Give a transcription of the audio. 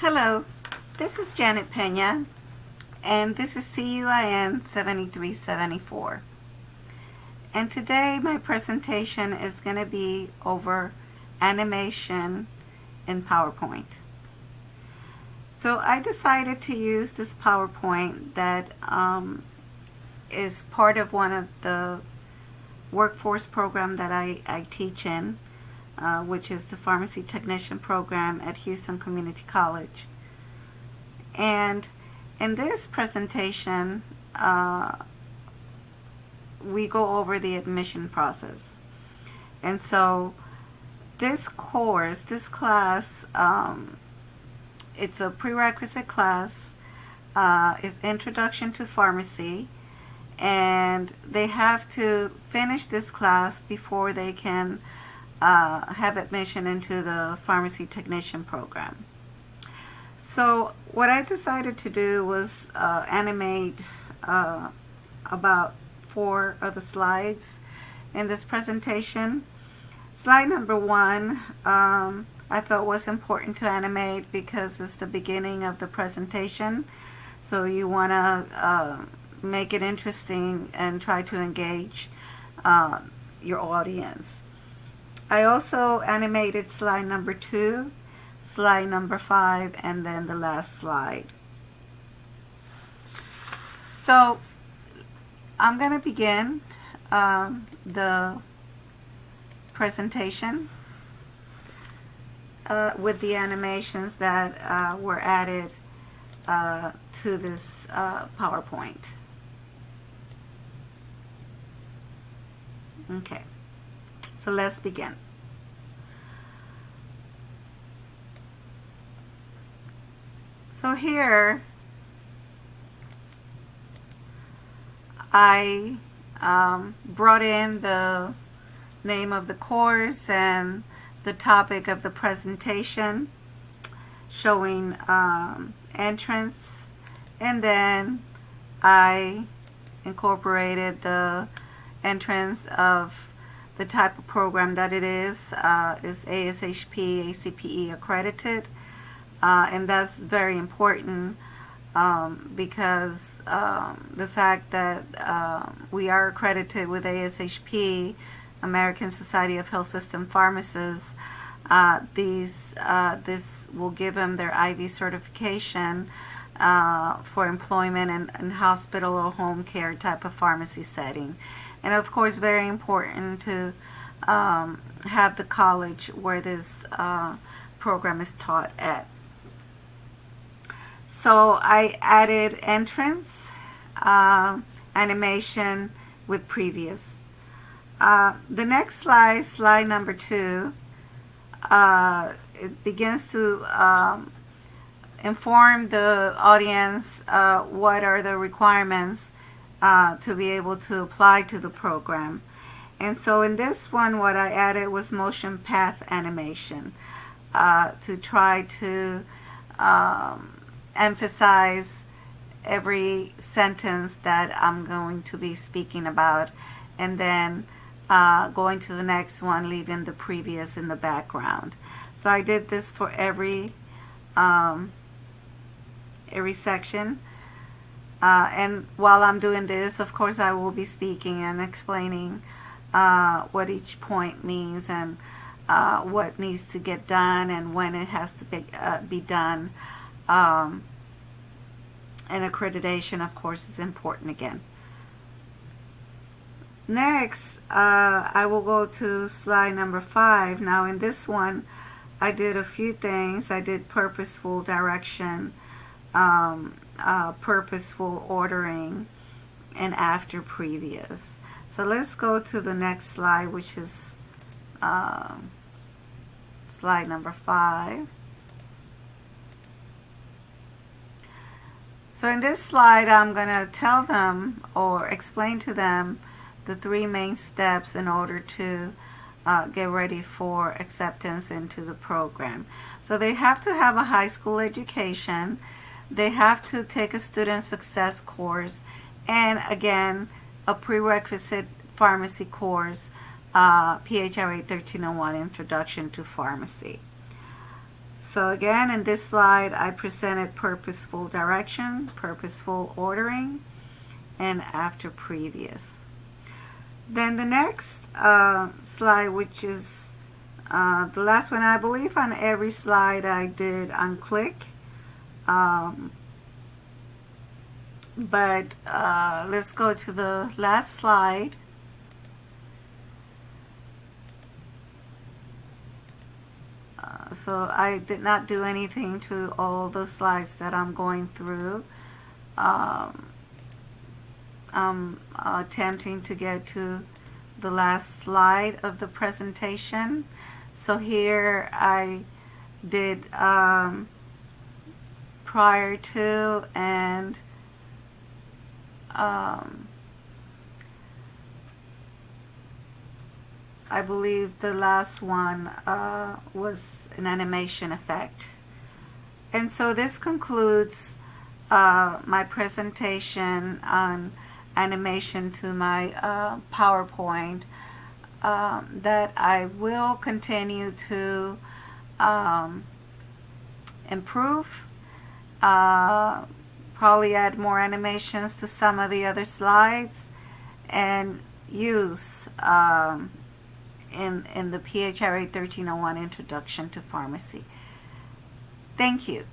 Hello, this is Janet Pena, and this is CUIN 7374. And today my presentation is going to be over animation in PowerPoint. So I decided to use this PowerPoint that is part of one of the workforce program that I teach in, which is the pharmacy technician program at Houston Community College. And in this presentation, we go over the admission process. And so this course, this class, it's a prerequisite class, is Introduction to Pharmacy, and they have to finish this class before they can have admission into the pharmacy technician program. So what I decided to do was animate about 4 of the slides in this presentation. Slide number 1 I thought was important to animate because it's the beginning of the presentation, so you want to make it interesting and try to engage your audience. I also animated slide number 2, slide number 5, and then the last slide. So I'm going to begin the presentation with the animations that were added to this PowerPoint. Okay, so let's begin. So here I brought in the name of the course and the topic of the presentation, showing entrance, and then I incorporated the entrance of the type of program that it is ASHP, ACPE accredited, and that's very important because the fact that we are accredited with ASHP, American Society of Health System Pharmacists, this will give them their IV certification for employment in hospital or home care type of pharmacy setting. And of course, very important to have the college where this program is taught at. So I added entrance animation with previous. The next slide, slide number 2, it begins to inform the audience what are the requirements to be able to apply to the program. And so in this one, what I added was motion path animation to try to emphasize every sentence that I'm going to be speaking about, and then going to the next one, leaving the previous in the background. So I did this for every section. And while I'm doing this, of course, I will be speaking and explaining what each point means and what needs to get done and when it has to be done. And accreditation, of course, is important again. Next, I will go to slide number 5. Now in this one, I did a few things. I did purposeful direction, purposeful ordering, and after previous. So let's go to the next slide, which is slide number 5. So in this slide, I'm going to tell them or explain to them the 3 main steps in order to get ready for acceptance into the program. So they have to have a high school education, they have to take a student success course, and again, a prerequisite pharmacy course, PHRA 1301, Introduction to Pharmacy. So again, in this slide, I presented purposeful direction, purposeful ordering, and after previous. Then the next slide, which is the last one, I believe on every slide I did unclick. But let's go to the last slide. So I did not do anything to all the slides that I'm going through. I'm attempting to get to the last slide of the presentation. So here I did prior to and I believe the last one was an animation effect. And so this concludes my presentation on animation to my PowerPoint that I will continue to improve, probably add more animations to some of the other slides, and use in the PHRA 1301 Introduction to Pharmacy. Thank you.